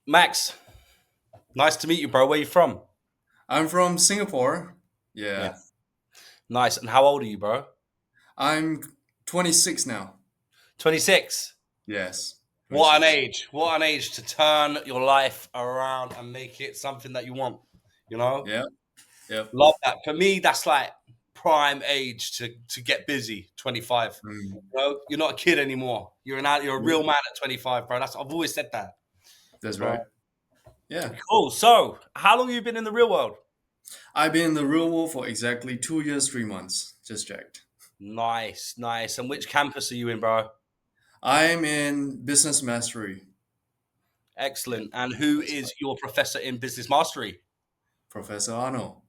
Max, nice to meet you, bro. Where you from? I'm from Singapore. Yeah. Yeah. Nice. And how old are you, bro? I'm 26 now. 26. Yes, What an 26. age. What an age to turn your life around and make it something that you want. You know? Yep, yep. Love that. For me, that's like prime age to get busy, 25. Mm. You're not a kid anymore. You're a Yep, real man at 25, bro. I've always said that. that's Right. right. Yeah. Cool. So, how long have you been in the real world? I've been in the real world for exactly 2 years, 3 months. Just checked. Nice, nice. And which campus are you in, bro? I'm in business mastery. Yeah, Excellent. And who that's is right. your professor in business mastery? Professor Arno,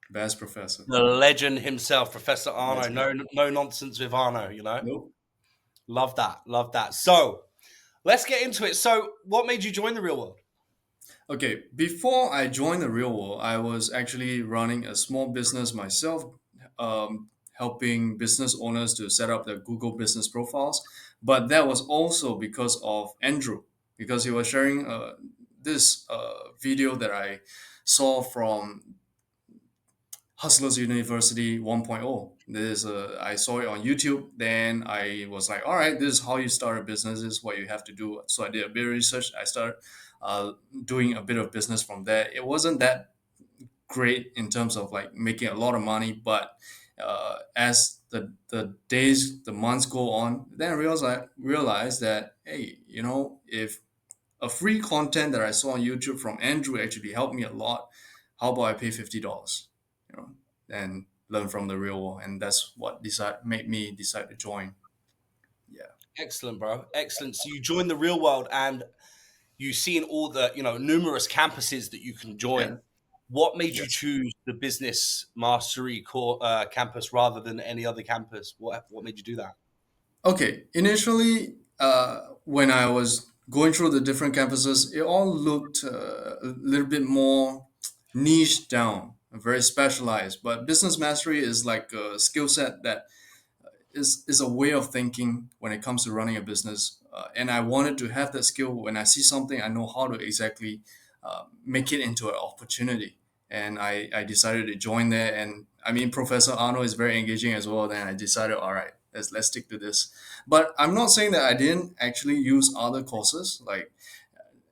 best professor. The legend himself, Professor Arno. That's right. No nonsense with Arno. Nope. Love that. Love that. So let's get into it. So, what made you join the real world? Okay, before I joined the real world, I was actually running a small business myself, helping business owners to set up their Google business profiles. But that was also because of Andrew, because he was sharing this video that I saw from Hustlers University 1.0. This I saw it on YouTube. Then I was like, all right, this is how you start a business. This is what you have to do. So I did a bit of research. I started uh, doing a bit of business from there. It wasn't that great in terms of like making a lot of money, but as the days, the months go on, then I realized that hey, if a free content that I saw on YouTube from Andrew actually helped me a lot, how about I pay $50? You know, and learn from the real world, and that's what decide made me decide to join. Yeah, Excellent, bro. Excellent. So you joined the real world and you've seen all the, numerous campuses that you can yeah, join. What made you yes. choose the business mastery campus rather than any other campus? What made you do that? Okay, initially, when I was going through the different campuses, it all looked a little bit more niche down, very specialized. But business mastery is like a skill set that is a way of thinking when it comes to running a business. And I wanted to have that skill. When I see something, I know how to exactly make it into an opportunity. And I decided to join there. And I mean, Professor Arno is very engaging as well. Then I decided, all right, let's stick to this. But I'm not saying that I didn't actually use other courses. Like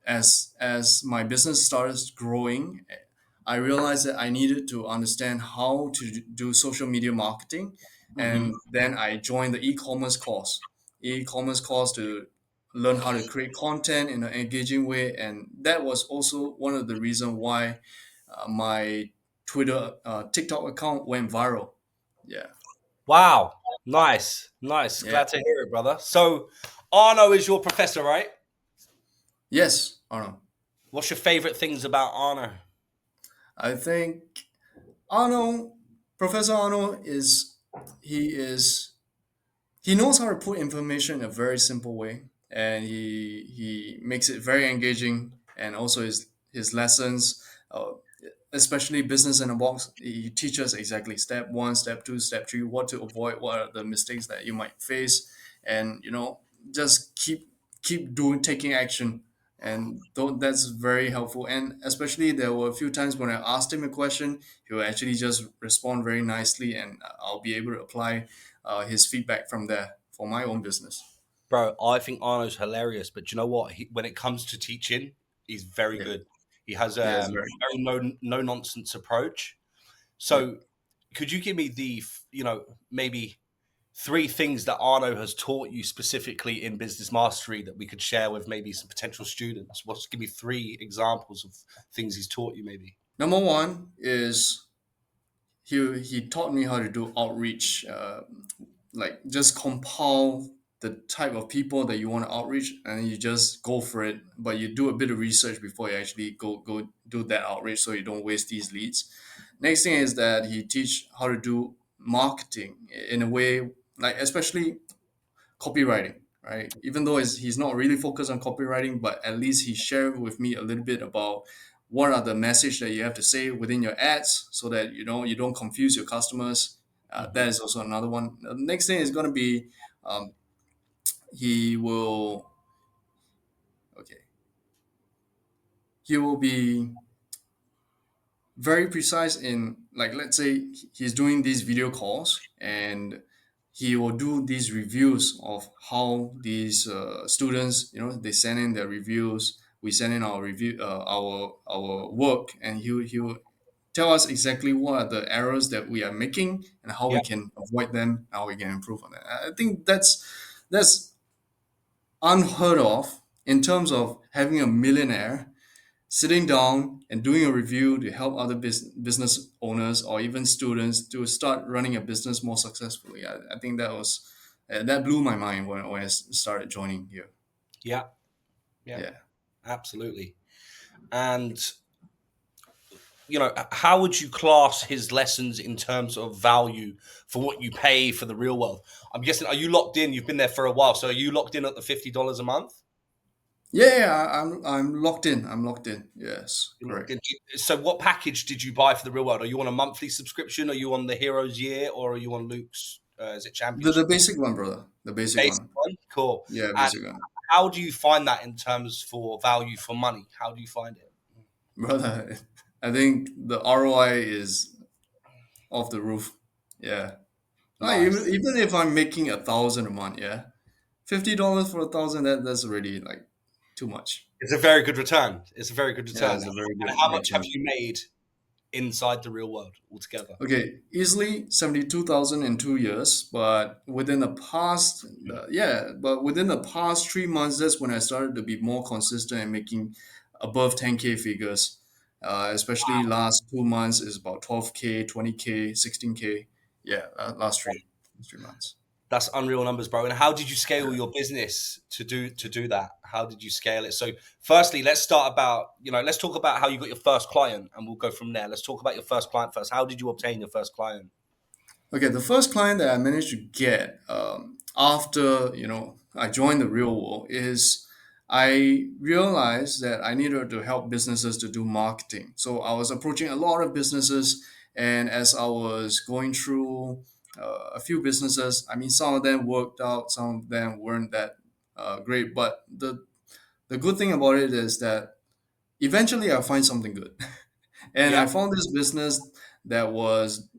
as my business started growing, I realized that I needed to understand how to do social media marketing, Hmm. and then I joined the e-commerce course to learn how to create content in an engaging way, and that was also one of the reasons why my TikTok account went viral. Yeah. Wow. Nice. Nice. Yeah. Glad to hear it, brother. So Arno is your professor, right? Yes, Arno. What's your favorite things about Arno? I think Arno, Professor Arno he is he knows how to put information in a very simple way, and he makes it very engaging. And also his lessons, uh, especially business in a box, he teaches exactly step one, step two, step three, what to avoid, what are the mistakes that you might face, and just keep doing taking action. And that's very helpful. And especially there were a few times when I asked him a question, he will actually just respond very nicely, and I'll be able to apply his feedback from there for my own business. Bro, I think Arno's hilarious, but you know what? When it comes to teaching, he's very Yeah, good. He has yeah, it's a very very no nonsense approach. yeah. So, could you give me maybe three things that Arno has taught you specifically in business mastery that we could share with maybe some potential students? What's give me three examples of things he's taught you, maybe? Number one is he taught me how to do outreach, like just compile the type of people that you want to outreach, and you just go for it. But you do a bit of research before you actually go do that outreach, so you don't waste these leads. Next thing is that he teach how to do marketing in a way, like especially copywriting, right? Even though he's not really focused on copywriting, but at least he shared with me a little bit about what are the message that you have to say within your ads, so that you don't confuse your customers. That Hmm. is also another one. The next thing is going to be he will okay he will be very precise in, like, let's say he's doing these video calls, and he will do these reviews of how these students, they send in their reviews, we send in our review, our work, and he will tell us exactly what are the errors that we are making and how we Yeah. can avoid them, how we can improve on that. I think that's unheard of in terms of having a millionaire sitting down and doing a review to help other business owners or even students to start running a business more successfully. I think that blew my mind when I started joining here. Yeah. Yeah. Yeah. Absolutely. And how would you class his lessons in terms of value for what you pay for the real world? I'm guessing, are you locked in? You've been there for a while, so are you locked in at the $50 a month? Yeah, yeah, I'm locked in. I'm locked in. Yes, You're locked correct. in. So, what package did you buy for the real world? Are you on a monthly subscription? Are you on the Heroes Year, or are you on Luke's? Is it The Championship? basic one, brother. The basic Basic one. one. Cool. Yeah, And basic one. how do you find that in terms for value for money? How do you find it? Brother, I think the ROI is off the roof. Yeah. Like, even Nice. even if I'm making 1,000 a month, yeah, $50 for 1,000, that's already like too much. It's a very good return. It's a very good Yeah, return. it's a very And good how much have return. you made inside the real world altogether? Okay, easily 72,000 in 2 years, but within the past 3 months, that's when I started to be more consistent and making above 10K figures. Especially last 2 months is about 12K, 20K, 16K. Yeah, last three months. That's unreal numbers, bro. And how did you scale your business to do that? How did you scale it? So, firstly, let's talk about how you got your first client, and we'll go from there. Let's talk about your first client first. How did you obtain your first client? Okay, the first client that I managed to get after I joined the real world is I realized that I needed to help businesses to do marketing. So I was approaching a lot of businesses, and as I was going through a few businesses, I mean, some of them worked out, some of them weren't that great. But the good thing about it is that eventually I'll find something good. And I Yeah. found this business that was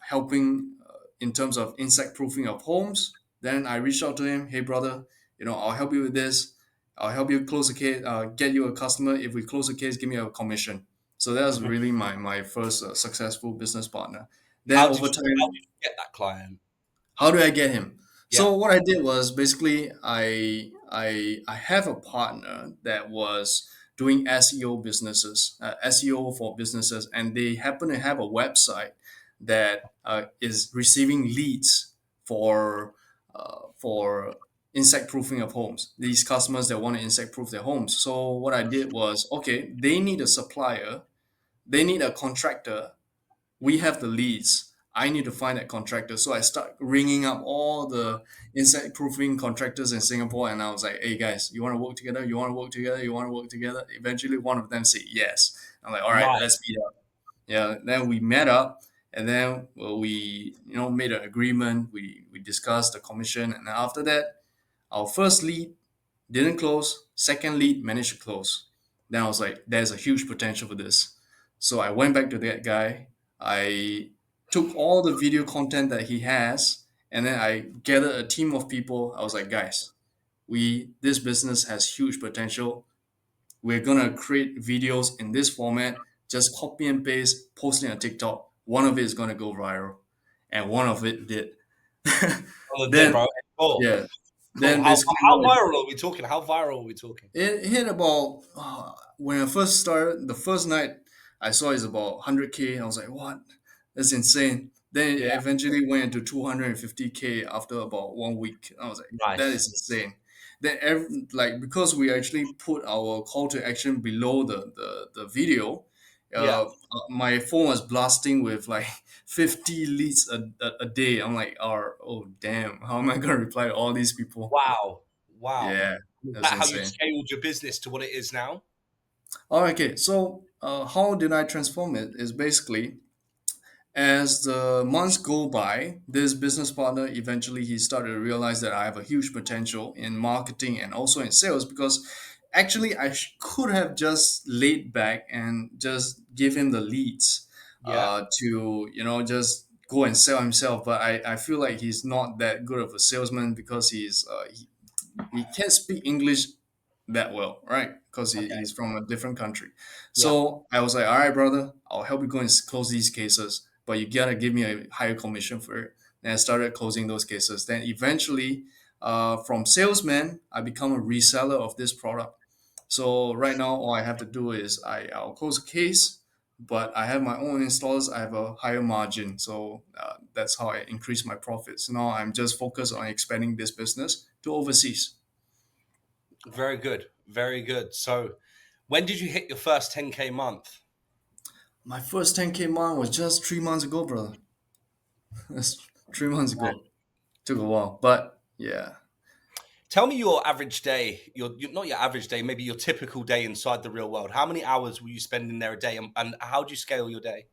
helping in terms of insect proofing of homes. Then I reached out to him, hey brother, I'll help you with this. I'll help you close a case, get you a customer. If we close a case, give me a commission. So that was Mhm. really my first successful business partner. Then How did over how time, did you get that client? how do I get him? Yeah. So what I did was basically I have a partner that was doing SEO businesses, SEO for businesses, and they happen to have a website that is receiving leads for insect proofing of homes. These customers that want to insect proof their homes. So what I did was, okay, they need a supplier, they need a contractor, we have the leads. I need to find that contractor. So I start ringing up all the insect proofing contractors in Singapore, and I was like, hey guys, you want to work together? You want to work together? You want to work together? Eventually, one of them said yes. I'm like, all right, let's Nice. meet up. Yeah, then we met up, and then we made an agreement. We discussed the commission, and then after that, our first lead didn't close. Second lead managed to close. Then I was like, there's a huge potential for this. So I went back to that guy. I took all the video content that he has, and then I gathered a team of people. I was like, guys, we this business has huge potential. We're gonna create videos in this format. Just copy and paste, posting on TikTok. One of it is gonna go viral, and one of it did. Oh, they did, then bro. Cool. yeah, Cool. then How basically how what I viral are we talking? How viral are we talking? it hit about when I first started. The first night I saw is about 100K. I was like, "What? That's insane." Then it Yeah. eventually went into 250K after about 1 week. I was like, "That is Nice. insane." Then like because we actually put our call to action below the video, Yeah. my phone was blasting with like 50 leads a day. I'm like, oh damn, how am I gonna reply to all these people? Wow. Wow. Yeah, Is that's that how you insane. scaled your business to what it is now? Oh, okay. So, how did I transform it? Is basically as the months go by, this business partner eventually he started to realize that I have a huge potential in marketing and also in sales because actually could have just laid back and just give him the leads Yeah. to just go and sell himself. But I feel like he's not that good of a salesman because he can't speak English that well, right? Because Okay. he's from a different country. Yeah. So I was like, all right, brother, I'll help you go and close these cases, but you gotta give me a higher commission for it. And I started closing those cases. Then eventually, from salesman, I become a reseller of this product. So right now, all I have to do is I'll close a case, but I have my own installers. I have a higher margin, so that's how I increase my profits. Now I'm just focused on expanding this business to overseas. Very good. Very good. So, when did you hit your first 10K month? My first 10K month was just 3 months ago, brother. That's 3 months ago. Took a while, but yeah. Tell me your average day, not your average day, maybe your typical day inside the real world. How many hours were you spending there a day, and how do you scale your day?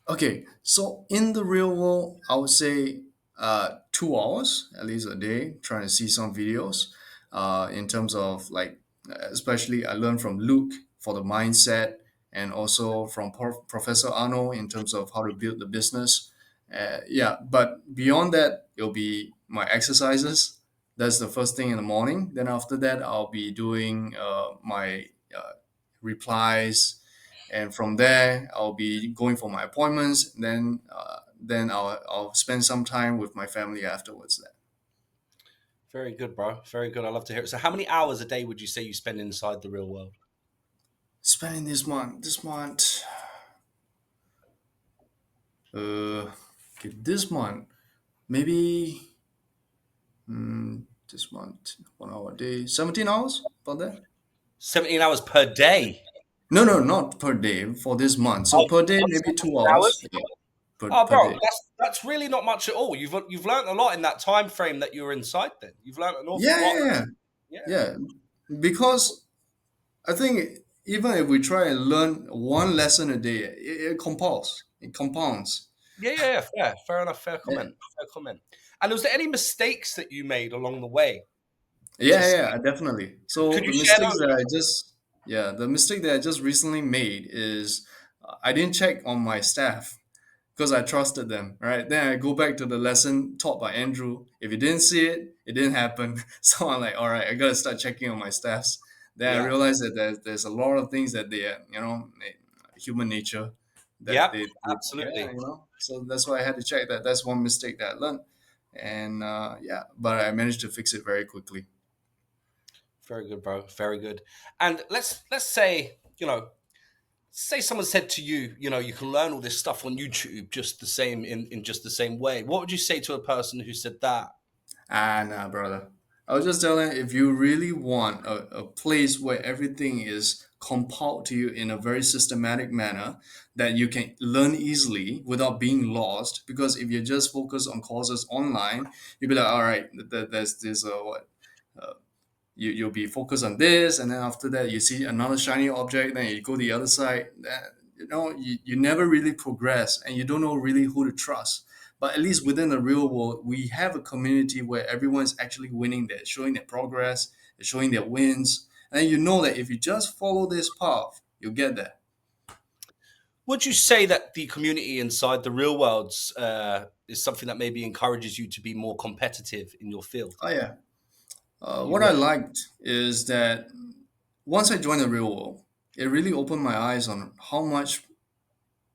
Okay, so in the real world, I would say 2 hours at least a day, trying to see some videos. In terms of like, especially I learned from Luke for the mindset, and also from Professor Arno in terms of how to build the business. Yeah, but beyond that, it'll be my exercises. That's the first thing in the morning. Then after that, I'll be doing my replies, and from there I'll be going for my appointments. Then I'll spend some time with my family afterwards. Then Very good, bro. Very good. I love to hear it. So, how many hours a day would you say you spend inside the real world? spending this month, okay, this month maybe, this month 1 hour a day, 17 hours about that. 17 hours per day. No, not per day, for this month. So Oh, per day that's maybe 2 hours, hours. yeah, Oh, per bro, day. that's really not much at all. You've learned a lot in that time frame that you were inside. Then you've learned an awful Yeah, lot. yeah, yeah, Yeah, yeah. Because I think even if we try and learn one lesson a day, it compounds. It compounds. yeah. Fair enough. Fair Yeah, comment. Fair comment. And was there any mistakes that you made along the way? Would you yeah, say? yeah, definitely. So Could you share those? the mistake that I just recently made is I didn't check on my staff because I trusted them, right? Then I go back to the lesson taught by Andrew. If you didn't see it, it didn't happen. So I'm like, all right, I gotta start checking on my staffs. Then I Yeah. realized that there's a lot of things that human nature that Yep. yeah, Absolutely. So that's why I had to check that. That's one mistake that I learned, and yeah, but I managed to fix it very quickly. Very good, bro. Very good. And let's say say someone said to you, you can learn all this stuff on YouTube just the same in just the same way. What would you say to a person who said that? Ah, nah, brother. I was just telling, if you really want a place where everything is compiled to you in a very systematic manner that you can learn easily without being lost, because if you just focus on courses online, you'll be like, all right, there's this, you'll be focused on this, and then after that, you see another shiny object, then you go the other side. You never really progress, and you don't know really who to trust. But at least within the real world, we have a community where everyone's actually winning, they're showing their progress, they're showing their wins, and then you know that if you just follow this path, you'll get there. Would you say that the community inside the real worlds is something that maybe encourages you to be more competitive in your field? Oh yeah. You What I would. liked is that once I joined the real world, it really opened my eyes on how much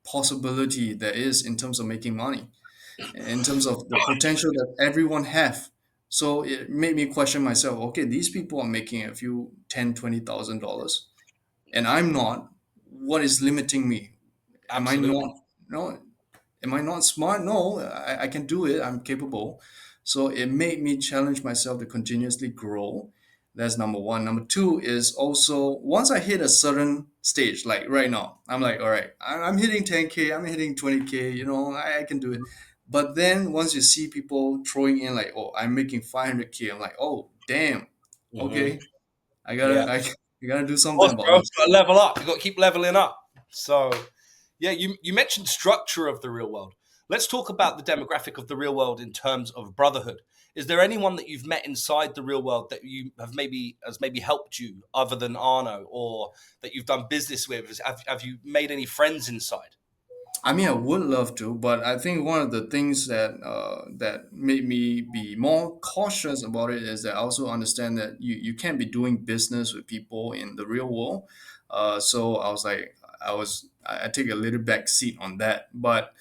possibility there is in terms of making money, in terms of the potential that everyone have. So it made me question myself. Okay, these people are making a few 10, $20,000, and I'm not. What is limiting me? Am I Absolutely. not? No. Am I not smart? No, I can do it. I'm capable. So it made me challenge myself to continuously grow. That's number one. Number two is also once I hit a certain stage, like right now, I'm like, all right, I'm hitting 10K, I'm hitting 20K, I can do it. But then once you see people throwing in like, oh, I'm making 500K, I'm like, oh, damn. Hmm. Okay, I Yeah. gotta, I gotta do Of something course, about bro. this. You've got to level up. You've got to keep leveling up. So, yeah, you mentioned structure of the real world. Let's talk about the demographic of the real world in terms of brotherhood. Is there anyone that you've met inside the real world that you have maybe helped you other than Arno, or that you've done business with? Have you made any friends inside? I mean, I would love to, but I think one of the things that made me be more cautious about it is that I also understand that you can't be doing business with people in the real world. So I was like, I take a little back seat on that. But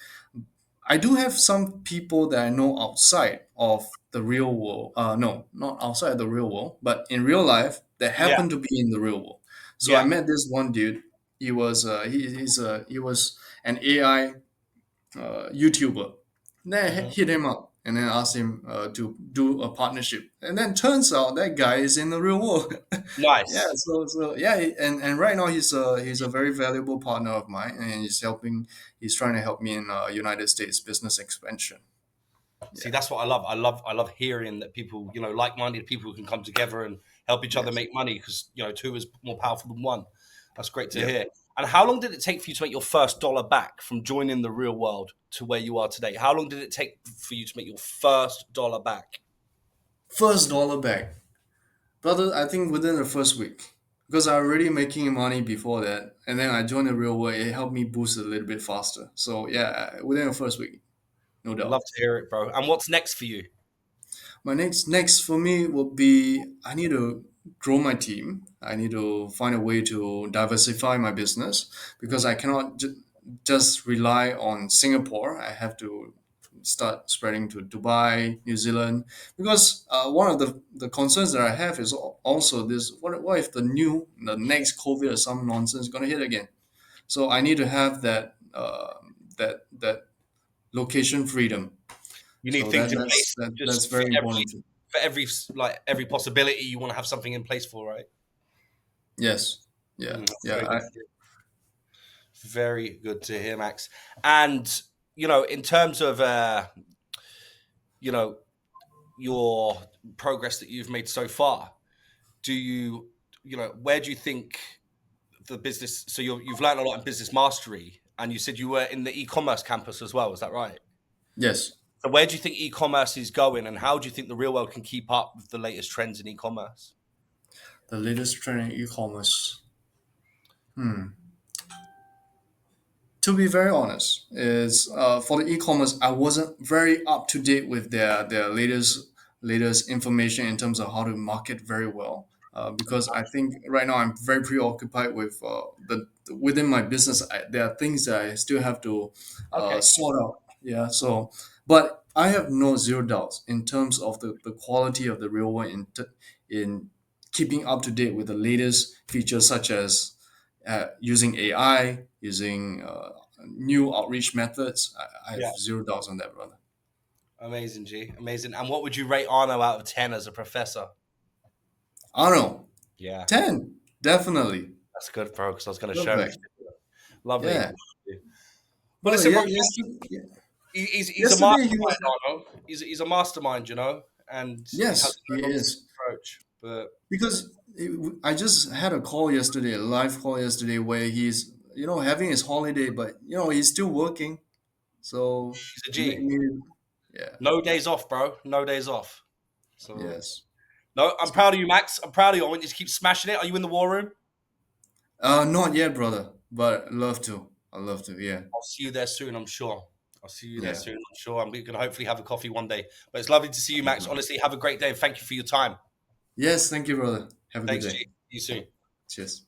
I do have some people that I know outside of the real world. No, not outside the real world, but in real life that Yeah, happen to be in the real world. So I yeah. met this one dude. He was an AI YouTuber. Then I Hmm. hit him up and then asked him to do a partnership. And then turns out that guy is in the real world. Yeah, Nice. so yeah, and right now he's a very valuable partner of mine, and he's trying to help me in United States business expansion. See, Yeah. that's what I love. I love hearing that people, like-minded people can come together and help each other Yes. make money because, two is more powerful than one. That's great to Yep. hear. And how long did it take for you to make your first dollar back from joining the real world to where you are today? How long did it take for you to make your first dollar back? First dollar back, brother. I think within the first week, because I already making money before that, and then I joined the real world. It helped me boost a little bit faster. So yeah, within the first week, no Love doubt. to hear it, bro. And what's next for you? My next for me will be I need to grow my team. I need to find a way to diversify my business because I cannot just rely on Singapore. I have to start spreading to Dubai, New Zealand, because one of the concerns that I have is also this: what if the next COVID or some nonsense is gonna hit again? So I need to have that location freedom. You need So things in place that's just very important. for every possibility. You want to have something in place for, right? Yes. Yeah. That's Yeah. very good. Very good to hear, Max. And in terms of you know your progress that you've made so far, do where do you think the business? So you've learned a lot in business mastery, and you said you were in the e-commerce campus as well. Is that right? Yes. So where do you think e-commerce is going, and how do you think the real world can keep up with the latest trends in e-commerce? The latest trend in e-commerce. Hmm. To be very honest, is for the e-commerce, I wasn't very up to date with their latest information in terms of how to market very well. Because I think right now I'm very preoccupied with the within my business. There are things that I still have to Okay. sort out. Yeah. So, but I have no zero doubts in terms of the quality of the real one in keeping up to date with the latest features such as using AI, using new outreach methods. I have Yeah. zero doubts on that, brother. Amazing, G. Amazing. And what would you rate Arno out of 10 as a professor? Arno, Yeah. 10, definitely. That's good, bro, because I was going to show him. Perfect. Lovely. Yeah. But Brother, listen, yeah, bro, yesterday, he's a yesterday he mastermind, was, Arno. He's a mastermind, and he has yes, his he own obviously is. approach. But Because I just had a call yesterday, a live call yesterday, where he's, having his holiday, but, he's still working. So he's a it made G. me, yeah, No days off, bro. No days off. So yes. no, I'm proud of you, Max. I'm proud of you. I want you to keep smashing it. Are you in the war room? Not yet, brother, but love to. I love to, yeah. I'll see you there soon, I'm sure. I'll see you there Yeah, soon, I'm sure. I'm going to hopefully have a coffee one day. But it's lovely to see you, Max. definitely. Honestly, have a great day. Thank you for your time. Yes, thank you, brother. Have a good Thanks, day. G. See you soon. Cheers.